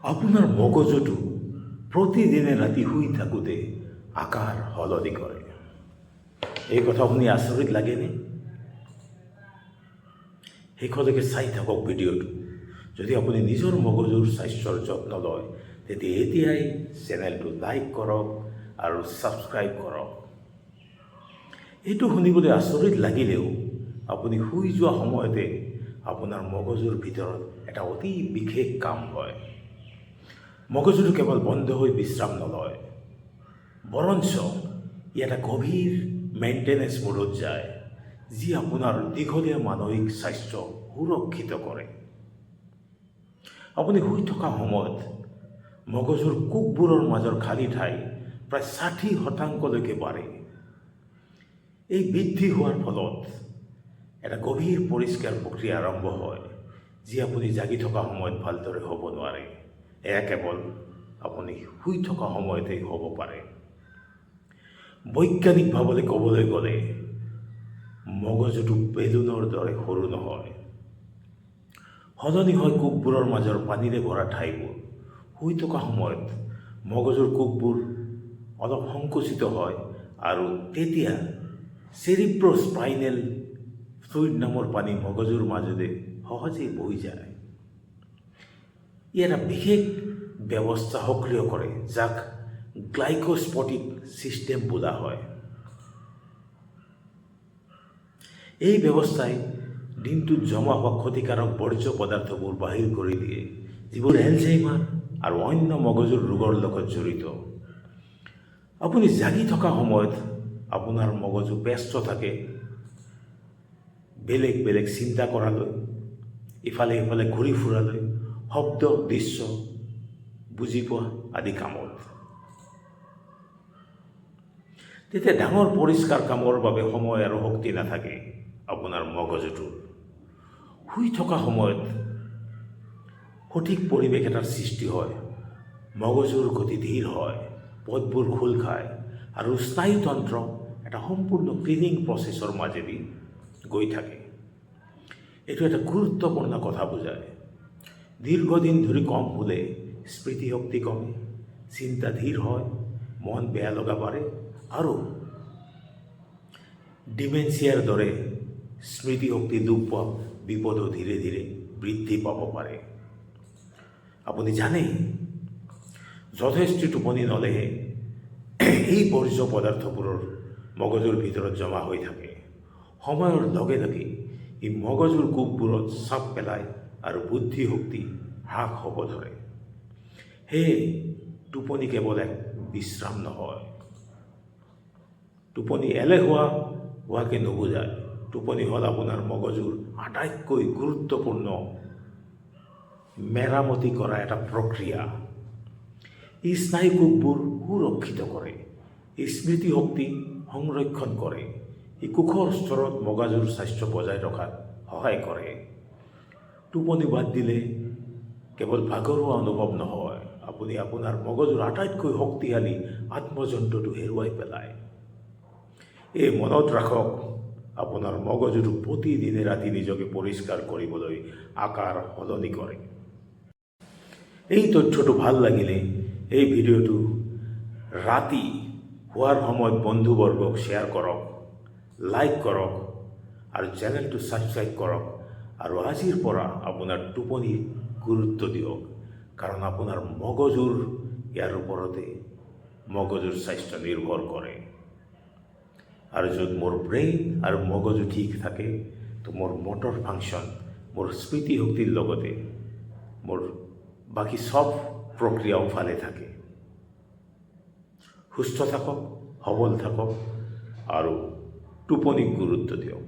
আপোনাৰ মগজুটো প্ৰতিদিনে ৰাতি শুই থাকোঁতে আকাৰ সলনি কৰে। এই কথা শুনি আচৰিত লাগেনে? শেষলৈকে চাই থাকক ভিডিঅ'টো। যদি আপুনি নিজৰ মগজুৰ স্বাস্থ্যৰ যত্ন লয় তেতিয়া এতিয়াই চেনেলটো লাইক কৰক আৰু ছাবস্ক্ৰাইব কৰক। এইটো শুনিবলৈ আচৰিত লাগিলেও আপুনি শুই যোৱা সময়তে আপোনাৰ মগজুৰ ভিতৰত এটা অতি বিশেষ কাম হয়। মগজুটো কেৱল বন্ধ হৈ বিশ্ৰাম নলয়, বৰঞ্চ ই এটা গভীৰ মেইনটেনেন্স মোডত যায়, যি আপোনাৰ দীঘলীয়া মানসিক স্বাস্থ্য সুৰক্ষিত কৰে। আপুনি শুই থকা সময়ত মগজুৰ কোষবোৰৰ মাজৰ খালী ঠাই প্ৰায় 60% বাঢ়ে। এই বৃদ্ধি হোৱাৰ ফলত এটা গভীৰ পৰিষ্কাৰ প্ৰক্ৰিয়া আৰম্ভ হয়, যি আপুনি জাগি থকা সময়ত ভালদৰে হ'ব নোৱাৰে। এয়া কেৱল আপুনি শুই থকা সময়তেই হ'ব পাৰে। বৈজ্ঞানিকভাৱে ক'বলৈ গ'লে মগজুটো বেলুনৰ দৰে সৰু নহয়। সলনি হয় কোষবোৰৰ মাজৰ পানীৰে ভৰা ঠাইবোৰ। শুই থকা সময়ত মগজুৰ কোষবোৰ অলপ সংকুচিত হয় আৰু তেতিয়া চেৰিব্ৰোস্পাইনেল ফ্লুইড নামৰ পানী মগজুৰ মাজেৰে সহজেই বৈ যায়। ই এটা বিশেষ ব্যৱস্থা সক্ৰিয় কৰে, যাক গ্লাইকোস্পটিক ছিষ্টেম বোলা হয়। এই ব্যৱস্থাই দিনটোত জমা হোৱা ক্ষতিকাৰক বৰ্জ্য পদাৰ্থবোৰ বাহিৰ কৰি দিয়ে, যিবোৰ এলঝাইমাৰ আৰু অন্য মগজুৰ ৰোগৰ লগত জড়িত। আপুনি জাগি থকা সময়ত আপোনাৰ মগজু ব্যস্ত থাকে বেলেগ বেলেগ চিন্তা কৰালৈ, ইফালে সিফালে ঘূৰি ফুৰালৈ, শব্দ, দৃশ্য বুজি পোৱা আদি কামত। তেতিয়া ডাঙৰ পৰিষ্কাৰ কামৰ বাবে সময় আৰু শক্তি নাথাকে আপোনাৰ মগজুটোৰ। শুই থকা সময়ত সঠিক পৰিৱেশ এটাৰ সৃষ্টি হয়, মগজুৰ গতি ধীৰ হয়, পথবোৰ খোল খায় আৰু স্নায়ুতন্ত্ৰ এটা সম্পূৰ্ণ ক্লিনিং প্ৰচেছৰ মাজেদি গৈ থাকে। এইটো এটা গুৰুত্বপূৰ্ণ কথা বুজায়। দীৰ্ঘদিন ধৰি কম শুলে স্মৃতিশক্তি কমে, চিন্তা ধীৰ হয়, মন বেয়া লগা বাঢ়ে আৰু ডিমেনচিয়াৰ দৰে স্মৃতিশক্তি লোপ পোৱা বিপদো ধীৰে ধীৰে বৃদ্ধি পাব পাৰে। আপুনি জানে, যথেষ্ট টোপনি নলেহে এই বৰ্জ্য পদাৰ্থবোৰৰ মগজুৰ ভিতৰত জমা হৈ থাকে। সময়ৰ লগে লগে ই মগজুৰ কোষবোৰত চাপ পেলায় আৰু বুদ্ধিশক্তি হ্ৰাস হ'ব ধৰে। সেয়ে টোপনি কেৱল এক বিশ্ৰাম নহয়, টোপনি এলেহুৱা হোৱাকে নুবুজায়। টোপনি হ'ল আপোনাৰ মগজুৰ আটাইতকৈ গুৰুত্বপূৰ্ণ মেৰামতি কৰা এটা প্ৰক্ৰিয়া। ই স্নায়ু কোষবোৰ সুৰক্ষিত কৰে, ই স্মৃতিশক্তি সংৰক্ষণ কৰে, ই কোষৰ স্তৰত মগজুৰ স্বাস্থ্য বজাই ৰখাত সহায় কৰে। টোপনি বাদ দিলে কেৱল ভাগৰুৱা অনুভৱ নহয়, আপুনি আপোনাৰ মগজুৰ আটাইতকৈ শক্তিশালী আত্মযন্ত্ৰটো হেৰুৱাই পেলায়। এই মনত ৰাখক, আপোনাৰ মগজুটো প্ৰতিদিনে ৰাতি নিজকে পৰিষ্কাৰ কৰিবলৈ আকাৰ সলনি কৰে। এই তথ্যটো ভাল লাগিলে এই ভিডিঅ'টো ৰাতি শোৱাৰ সময়ত বন্ধুবৰ্গক শ্বেয়াৰ কৰক, লাইক কৰক আৰু চেনেলটো ছাবস্ক্ৰাইব কৰক। আৰু আজিৰ পৰা আপোনাৰ টোপনিত গুৰুত্ব দিয়ক, কাৰণ আপোনাৰ মগজুৰ ইয়াৰ ওপৰতে মগজুৰ স্বাস্থ্য নিৰ্ভৰ কৰে। আৰু য'ত মোৰ ব্ৰেইন আৰু মগজু ঠিক থাকে, তো মোৰ মটৰ ফাংচন, মোৰ স্মৃতিশক্তিৰ লগতে মোৰ বাকী চব প্ৰক্ৰিয়াও ভালে থাকে। সুস্থ থাকক, সবল থাকক আৰু টোপনিক গুৰুত্ব দিয়ক।